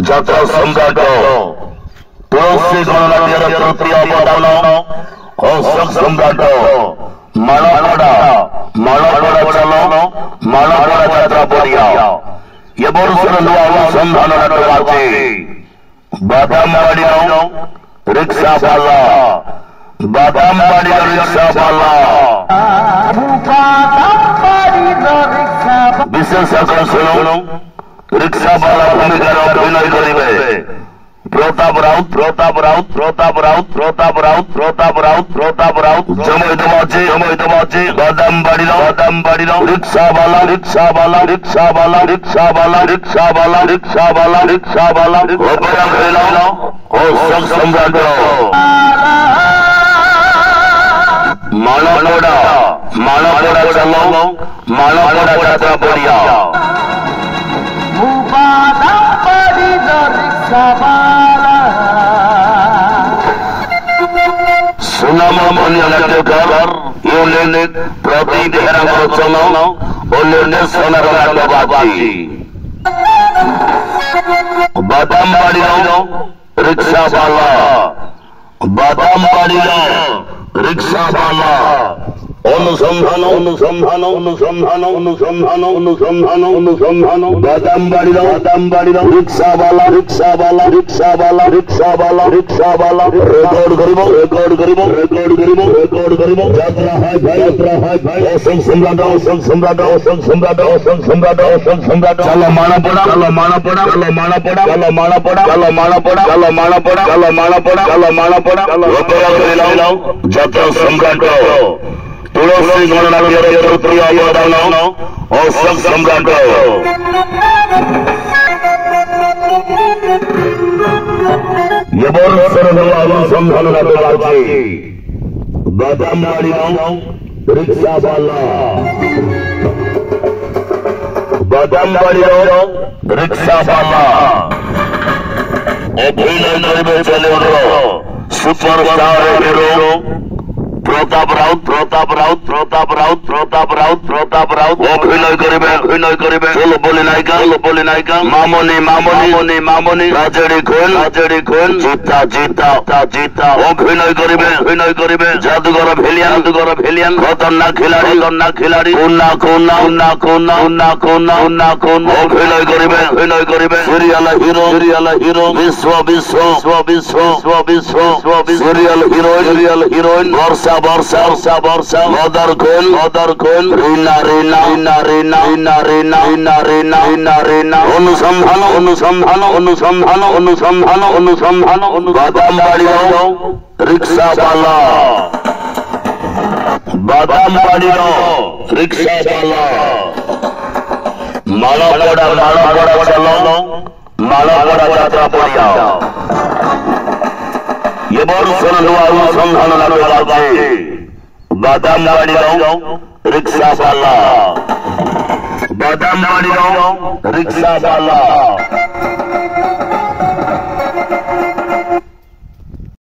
যাত্রা সম্রাট তুলসী গণনাট্যের তৃতীয় অবদান অশোক সম্রাট মালাপড়া চাল মালাপড়া যাত্রা পড়িয়া এ বর্ষর নূয়া অনুসন্ধান নাটক আছে বাদামবাড়ির রিক্সাওয়ালা বিশেষ আকর্ষণ রিক্সাওয়ালা ভূমিকার অভিনয় করিবে প্রতাপ রাউত জমৈত মাঝে বাদামবাড়ির রিক্সাওয়ালা অশোক সম্রাট মালাপড়া চাল মালাপড়া যাত্রা পড়িয়া সুনামনি নাট্যকার ইউনিট প্রদীপ হেরা রচনা ও নির্দেশনার নাট্যবাজি বাদামবাড়ির রিক্সাওয়ালা অনুসন্ধান বাদামবাড়ির রিক্সাওয়ালা রেকর্ড করিব যাত্রা হয় ভাই অশোক সম্রাট চলো মালাপড়া যাত্রা সম্রাট তুলসী গণনাট্যের তৃতীয় অবদান অশোক সম্রাট অনুসন্ধান নাটক আছে বাদামবাড়ির রিক্সাওয়ালা অভিনয় করিবে চলে সুপারস্টার হিরো প্রতাপ রাউত অভিনয় করিবে চলো বলি নায়িকা মামনি রাজেড়ি খুন জিতা অভিনয় করিবে জাদুঘর ভিলিয়ান খতরনাক খিলাড়ি উন্না অভিনয় করিবে সিরিয়াল হিরো বিশ্ব সিরিয়াল হিরোইন বর্ষা মদর কোন রিনা অনুসন্ধান বাদামবাড়ির রিক্সাওয়ালা মালাপড়া চাল মালাপড়া যাত্রা পড়িয়া এবার নূয়া অনুসন্ধান নাটক আছে বাদামবাড়ির রিক্সাওয়ালা